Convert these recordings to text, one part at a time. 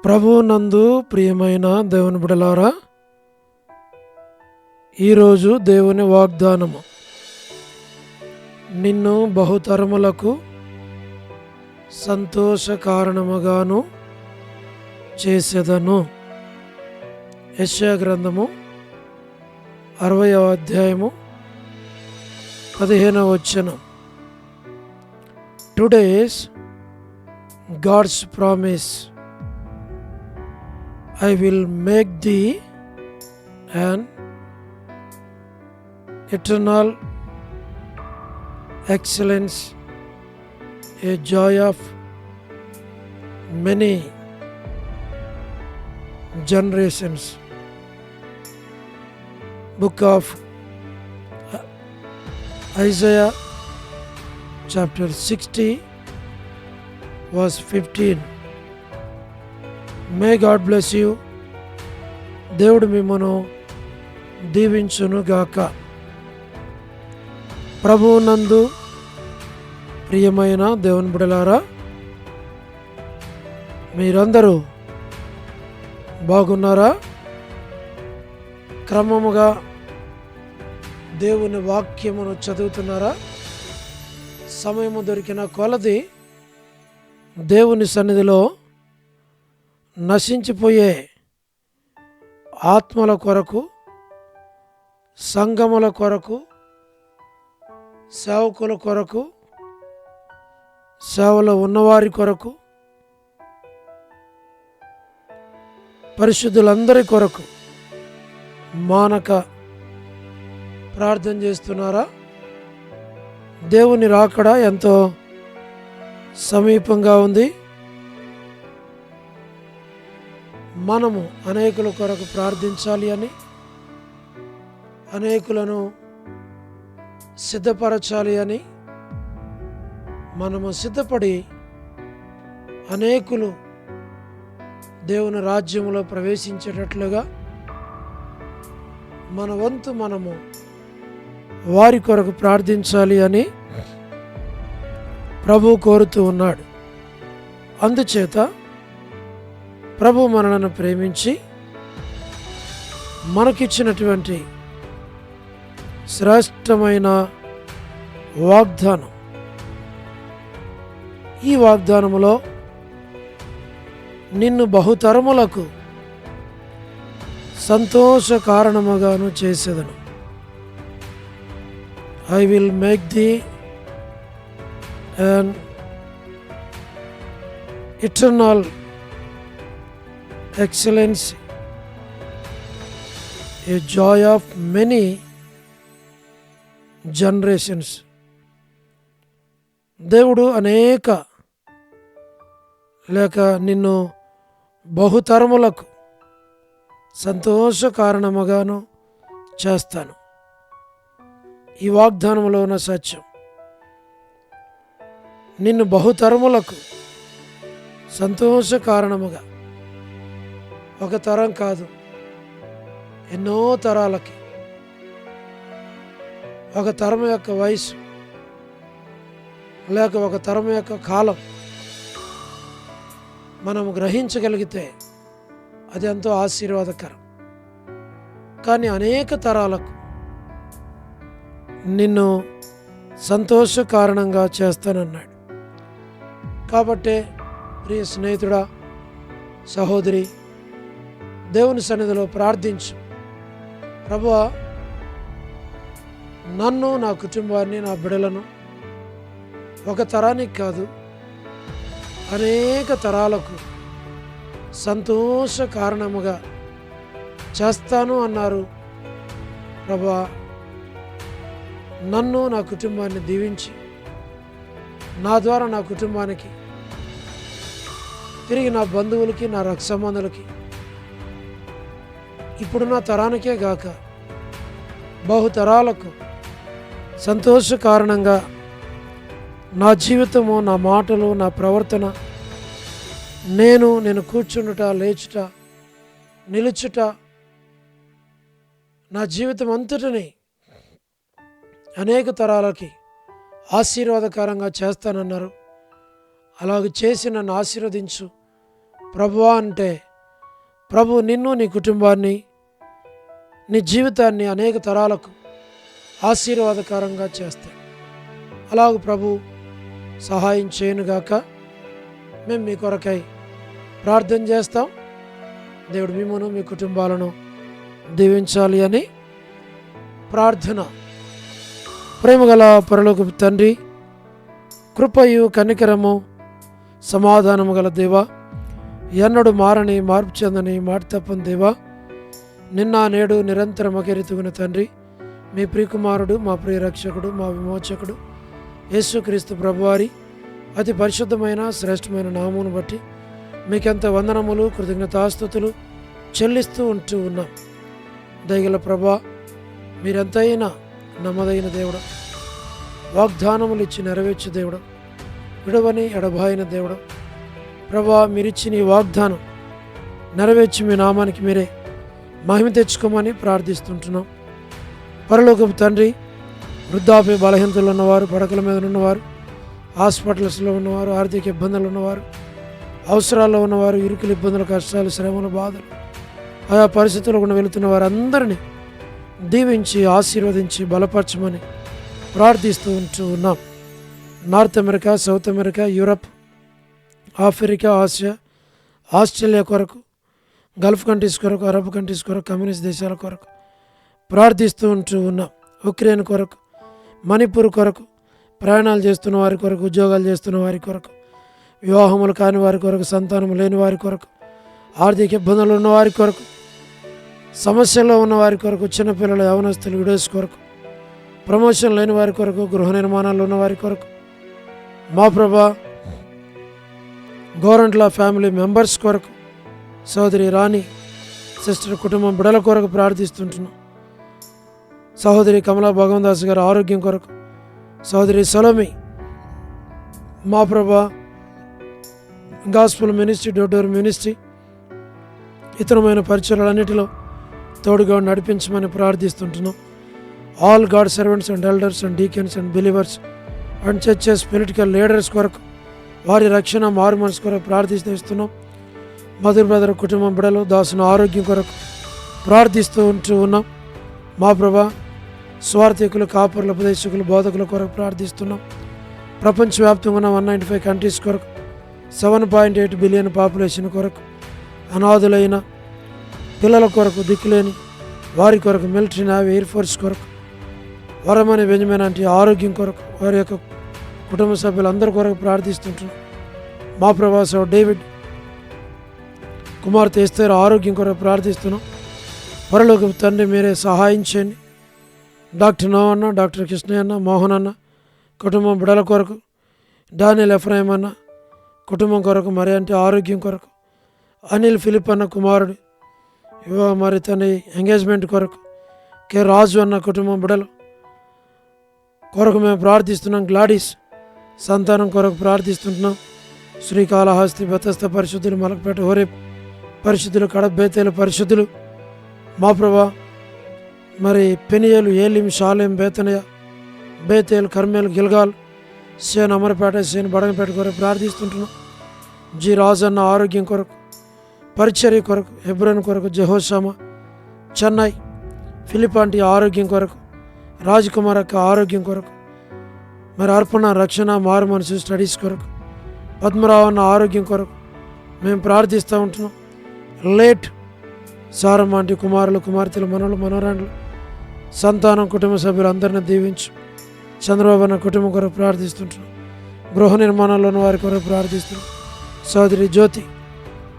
ప్రభువునందు ప్రియమైన దేవుని బిడ్డలారా, ఈరోజు దేవుని వాగ్దానము, నిన్ను బహుతరములకు సంతోష కారణముగాను చేసేదను. యెషయా గ్రంథము 60వ అధ్యాయము 15వ వచనం. Today's God's promise, I will make thee an eternal excellence, a joy of many generations. Book of Isaiah chapter 60 verse 15. May God bless you. దేవుడు మిమ్మను దీవించును గాక. ప్రభువునందు ప్రియమైన దేవుని బిడ్డలారా, మీరందరూ బాగున్నారా? క్రమముగా దేవుని వాక్యమును చదువుతున్నారా? సమయము దొరికిన కొలది దేవుని సన్నిధిలో నశించిపోయే ఆత్మల కొరకు, సంఘముల కొరకు, సేవకుల కొరకు, సేవలో ఉన్నవారి కొరకు, పరిశుద్ధులందరి కొరకు మానక ప్రార్థన చేస్తున్నారా? దేవుని రాకడ ఎంతో సమీపంగా ఉంది. మనము అనేకుల కొరకు ప్రార్థించాలి అని, అనేకులను సిద్ధపరచాలి అని, మనము సిద్ధపడి అనేకులు దేవుని రాజ్యంలో ప్రవేశించేటట్లుగా మన వంతు మనము వారి కొరకు ప్రార్థించాలి అని ప్రభువు కోరుతూ ఉన్నాడు. అందుచేత ప్రభు మనలను ప్రేమించి మనకిచ్చినటువంటి శ్రేష్టమైన వాగ్దానం, ఈ వాగ్దానములో నిన్ను బహుతరములకు సంతోష కారణముగాను చేసేదను. I will make the an eternal excellence, a joy of many generations. దేవుడు అనేక లేక నిన్ను బహుతరములకు సంతోష కారణముగాను చేస్తాను. ఈ వాగ్దానంలో ఉన్న సత్యం, నిన్ను బహుతరములకు సంతోష కారణముగా, ఒక తరం కాదు, ఎన్నో తరాలకి, ఒక తరం యొక్క వయసు లేక ఒక తరం యొక్క కాలం మనం గ్రహించగలిగితే అది ఎంతో ఆశీర్వాదకరం. కానీ అనేక తరాలకు నిన్ను సంతోష కారణంగా చేస్తానన్నాడు. కాబట్టే ప్రియ స్నేహితుడా, సహోదరి, దేవుని సన్నిధిలో ప్రార్థించు. ప్రభువా, నన్ను, నా కుటుంబాన్ని, నా బిడ్డలను ఒక తరానికి కాదు అనేక తరాలకు సంతోష కారణముగా చేస్తాను అన్నారు. ప్రభువా, నన్ను, నా కుటుంబాన్ని దీవించి నా ద్వారా నా కుటుంబానికి, తిరిగి నా బంధువులకి, నా రక్త సంబంధులకి, ఇప్పుడున్న తరానికే గాక బహుతరాలకు సంతోష కారణంగా నా జీవితము, నా మాటలు, నా ప్రవర్తన, నేను కూర్చుండుట, లేచుట, నిలుచుట, నా జీవితం అంతటిని అనేక తరాలకి ఆశీర్వాదకరంగా చేస్తానన్నారు. అలాగ చేసి నన్ను ఆశీర్వదించు. ప్రభువా అంటే ప్రభు నిన్ను, నీ కుటుంబాన్ని, నీ జీవితాన్ని అనేక తరాలకు ఆశీర్వాదకరంగా చేస్తాడు. అలాగ ప్రభు సహాయం చేయనుగాక. మేము మీ కొరకై ప్రార్థన చేస్తాం. దేవుడు మిమ్మును, మీ కుటుంబాలను దీవించాలి అని ప్రార్థన. ప్రేమగల పరలోకపు తండ్రి, కృపయు కనికరము సమాధానము గల దేవా, ఎన్నడు మారని మార్పు చెందని మాట తప్పని దేవా, నిన్న నేడు నిరంతరం ఒకేరీతిగున్న తండ్రి, మీ ప్రియకుమారుడు, మా ప్రియ రక్షకుడు, మా విమోచకుడు యేసుక్రీస్తు ప్రభువారి అతి పరిశుద్ధమైన శ్రేష్టమైన నామమును బట్టి మీకెంత వందనములు, కృతజ్ఞతాస్తుతులు చెల్లిస్తూ ఉంటూ ఉన్నాం. దయగల ప్రభా, మీరెంతైనా నమ్మదైన దేవుడు, వాగ్దానములు ఇచ్చి నెరవేర్చు దేవుడు, విడవని ఎడబాయిన దేవుడు. ప్రభా, మీరిచ్చిన ఈ వాగ్దానం నెరవేర్చి మీ నామానికి మీరే మహిమ తెచ్చుకోమని ప్రార్థిస్తుంటున్నాం. పరలోకపు తండ్రి, వృద్ధాప్య బలహీనతలు ఉన్నవారు, పడకల మీద ఉన్నవారు, హాస్పిటల్స్లో ఉన్నవారు, ఆర్థిక ఇబ్బందులు ఉన్నవారు, అవసరాల్లో ఉన్నవారు, ఇరుకులు, ఇబ్బందులు, కష్టాలు, శ్రమలు, బాధలు, ఆయా పరిస్థితుల్లో కూడా వెళుతున్న వారందరినీ దీవించి ఆశీర్వదించి బలపరచమని ప్రార్థిస్తూ ఉంటూ ఉన్నాం. North America, south America, Europe, Africa, Asia, Australia కొరకు, గల్ఫ్ కంట్రీస్ కొరకు, అరబ్ కంట్రీస్ కొరకు, కమ్యూనిస్ట్ దేశాల కొరకు ప్రార్థిస్తూ ఉంటూ ఉన్నాం. ఉక్రెయిన్ కొరకు, మణిపూర్ కొరకు, ప్రయాణాలు చేస్తున్న వారి కొరకు, ఉద్యోగాలు చేస్తున్న వారి కొరకు, వివాహములు కాని వారి కొరకు, సంతానము లేని వారి కొరకు, ఆర్థిక ఇబ్బందులు ఉన్న వారి కొరకు, సమస్యల్లో ఉన్న వారి కొరకు, చిన్నపిల్లల యవనస్తులు విడోస్ కొరకు, ప్రమోషన్ లేని వారి కొరకు, గృహ నిర్మాణాలు ఉన్న వారి కొరకు, మా ప్రభా గోరంట్ల ఫ్యామిలీ మెంబర్స్ కొరకు, సోదరి రాణి సిస్టర్ కుటుంబం బిడల కొరకు ప్రార్థిస్తుంటున్నాం. సహోదరి కమలా భగవందాస్ గారి ఆరోగ్యం కొరకు, సహోదరి సలోమి, మా ప్రభా గాస్పుల్ మినిస్ట్రీ, డోర్ మినిస్ట్రీ, ఇతరమైన పరిచయాలన్నిటిలో తోడుగా నడిపించమని ప్రార్థిస్తుంటున్నాం. All God servants and elders and deacons and believers and churches, political leaders కొరకు, వారి రక్షణ, మారు మనసు కొరకు ప్రార్థిస్తున్నాం. మధుర్ బ్రదర్ కుటుంబం బిడలు, దాసుని ఆరోగ్యం కొరకు ప్రార్థిస్తూ ఉంటూ ఉన్నాం. మా ప్రభా స్వార్థికులు, కాపరుల, ఉపదేశకులు, బోధకుల కొరకు ప్రార్థిస్తున్నాం. ప్రపంచవ్యాప్తంగా ఉన్న 195 కంట్రీస్ కొరకు, 7.8 బిలియన్ పాపులేషన్ కొరకు, అనాథులైన పిల్లల కొరకు, దిక్కులేని వారి కొరకు, మిలిటరీ, నేవీ, ఎయిర్ ఫోర్స్ కొరకు, వరమని బెంజమిన్ అంటే ఆరోగ్యం కొరకు, వారి యొక్క కుటుంబ సభ్యులందరి కొరకు ప్రార్థిస్తుంటున్నాం. మా ప్రభాస డేవిడ్ కుమార్తె ఎస్తేర్ ఆరోగ్యం కొరకు ప్రార్థిస్తున్నాం. పరలోకపు తండ్రి, మీరే సహాయం చేయండి. డాక్టర్ నోవన్న, డాక్టర్ కృష్ణయ్య అన్న, మోహన్ అన్న కుటుంబం బిడల కొరకు, డానియల్ ఎఫ్రాయిం అన్న కుటుంబం కొరకు, మరి అంటే ఆరోగ్యం కొరకు, అనిల్ ఫిలిప్ అన్న కుమారుడు మరి తన ఎంగేజ్మెంట్ కొరకు, కె రాజు అన్న కుటుంబం బిడలు కొరకు మేము ప్రార్థిస్తున్నాం. గ్లాడీస్ సంతానం కొరకు ప్రార్థిస్తుంటున్నాం. శ్రీకాళహస్తి, బెతస్త పరిశుద్ధులు, మలకపేట, హోరేబ్ పరిశుద్ధులు, కడప బేతేలు పరిశుద్ధులు, మా ప్రభా మరి పెనియేలు, ఏలిం, షాలేం, బేతనయ, బేతేలు, కర్మేలు, గిల్గాల్, సేన్ అమరపేట, సేన్ బడంగపేట కొరకు ప్రార్థిస్తుంటున్నాం. జి రాజన్న ఆరోగ్యం కొరకు, పరిచర్య కొరకు, హెబ్రోన్ కొరకు, జెహోషామ, చెన్నై, ఫిలిపాంటి ఆరోగ్యం కొరకు, రాజ్కుమార్ అక్క ఆరోగ్యం కొరకు, మరి అర్పణ, రక్షణ, మారు మనసు స్టడీస్ కొరకు, పద్మరావు అన్న ఆరోగ్యం కొరకు మేము ప్రార్థిస్తూ ఉంటున్నాం. లేట్ సారమ్మ అంటే కుమారులు, కుమార్తెలు, మనవలు, మనవరాండ్లు, సంతానం, కుటుంబ సభ్యులు అందరినీ దీవించు. చంద్రబాబు అన్న కుటుంబం కొరకు ప్రార్థిస్తుంటున్నాం. గృహ నిర్మాణంలో ఉన్న వారి కొరకు ప్రార్థిస్తున్నాం. సోదరి జ్యోతి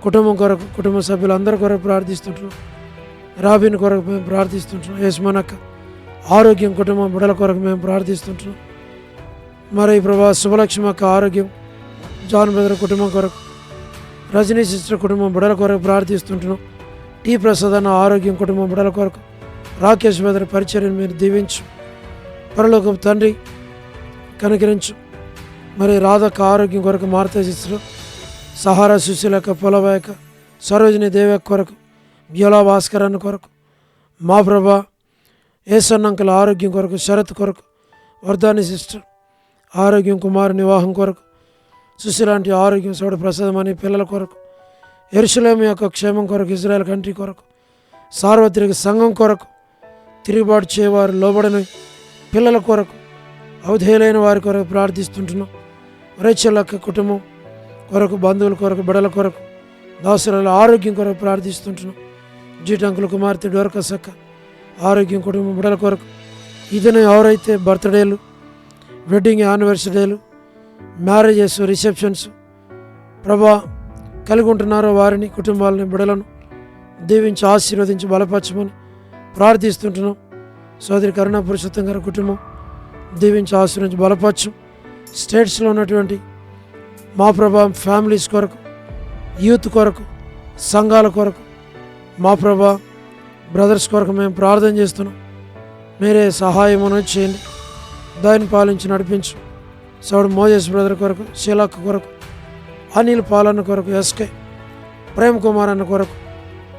కుటుంబం కొరకు, కుటుంబ సభ్యులందరి కొరకు ప్రార్థిస్తుంటున్నాం. రాబిన్ కొరకు మేము ప్రార్థిస్తుంటున్నాం. యశ్మనక్క ఆరోగ్యం, కుటుంబం బిడల కొరకు మేము ప్రార్థిస్తుంటున్నాం. మరి ప్రభా శుభలక్ష్మి అక్క ఆరోగ్యం, జాన్ బెదర్ కుటుంబం కొరకు, రజనీ సిస్టర్ కుటుంబం బిడల కొరకు ప్రార్థిస్తుంటున్నాం. టీ ప్రసాద్ అన్న ఆరోగ్యం, కుటుంబం బిడల కొరకు, రాకేష్ బెదర్ పరిచర్యను మీరు దీవించు. పరలోకపు తండ్రి కనికరించు. మరి రాధక్క ఆరోగ్యం కొరకు, మారుత సిస్టర్, సహారా సుశీలక, పొలవాయక, సరోజిని దేవక్క కొరకు, బ్యోలా భాస్కర్ అన్న కొరకు, మా ప్రభా ఏసన్నంకల ఆరోగ్యం కొరకు, శరత్ కొరకు, వర్ధాని సిస్టర్ ఆరోగ్యం, కుమారు వివాహం కొరకు, సుశీలాంటి ఆరోగ్యం, సోడ ప్రసాదం అని పిల్లల కొరకు, యెరూషలేము యొక్క క్షేమం కొరకు, ఇజ్రాయెల్ కంట్రీ కొరకు, సార్వత్రిక సంఘం కొరకు, తిరుగుబాటు చేయవారు లోబడని పిల్లల కొరకు, అవధేయులైన వారి కొరకు ప్రార్థిస్తుంటున్నాం. రేచలక్క కుటుంబం కొరకు, బంధువుల కొరకు, బిడల కొరకు, దాసుల ఆరోగ్యం కొరకు ప్రార్థిస్తుంటున్నాం. జీటంకుల కుమార్తె డోరకసక్క ఆరోగ్యం, కుటుంబం, బిడల కొరకు, ఇదనే ఎవరైతే బర్త్డేలు, వెడ్డింగ్ యానివర్సరీలు, మ్యారేజెస్, రిసెప్షన్స్ ప్రభా కలిగి ఉంటున్నారో వారిని, కుటుంబాలని, బిడలను దీవించి ఆశీర్వదించి బలపరచమని ప్రార్థిస్తుంటున్నాం. సోదరి కరుణా పురుషోత్తం గారి కుటుంబం దీవించి ఆశీర్వదించి బలపరచం. స్టేట్స్లో ఉన్నటువంటి మా ప్రభా ఫ్యామిలీస్ కొరకు, యూత్ కొరకు, సంఘాల కొరకు, మా ప్రభా బ్రదర్స్ కొరకు మేము ప్రార్థన చేస్తున్నాం. మీరే సహాయం అనేది చేయండి, దాన్ని పాలించి నడిపించు. సౌడు మోజెస్ బ్రదర్ కొరకు, శీలాక్క కొరకు, అనిల్ పాలన్న కొరకు, ఎస్కే ప్రేమ్ కుమార్ అన్న కొరకు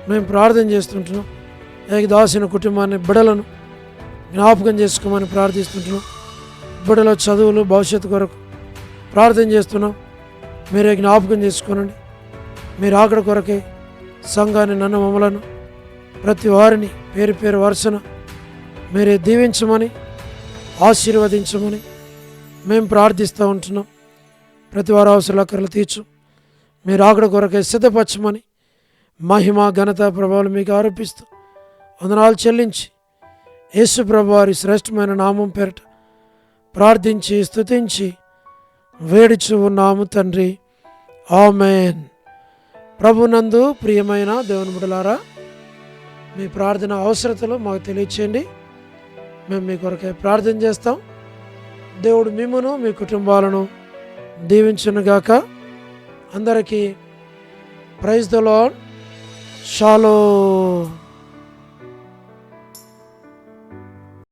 మేము ప్రార్థన చేస్తుంటున్నాం. ఏకదాసిన కుటుంబాన్ని, బిడలను జ్ఞాపకం చేసుకోమని ప్రార్థిస్తుంటున్నాం. బిడ్డల చదువులు, భవిష్యత్తు కొరకు ప్రార్థన చేస్తున్నాం. మీరే జ్ఞాపకం చేసుకోనండి. మీరు ఆకడ కొరకే సంఘాన్ని, నన్ను, మమ్మలను, ప్రతి వారిని పేరు పేరు వరుసన మీరే దీవించమని, ఆశీర్వదించమని మేము ప్రార్థిస్తూ ఉంటున్నాం. ప్రతి వారు అవసరాల అక్కర్లు తీర్చు. మీరు ఆకడ కొరకే సిద్ధపరచమని మహిమ, ఘనత, ప్రభావాలు మీకు ఆరోపిస్తూ వందనాలు చెల్లించి యేసు ప్రభు వారి శ్రేష్టమైన నామం పేరిట ప్రార్థించి స్తుతించి వేడుచు ఉన్నాము తండ్రి. ఆమేన్. ప్రభునందు ప్రియమైన దేవుని బిడ్డలారా, మీ ప్రార్థన అవసరతలు మాకు తెలియచేయండి. మేము మీ కొరకే ప్రార్థన చేస్తాం. దేవుడు మిమ్మును, మీ కుటుంబాలను దీవించునుగాక. అందరికీ ప్రైజ్ ద లార్డ్. షాలోమ్.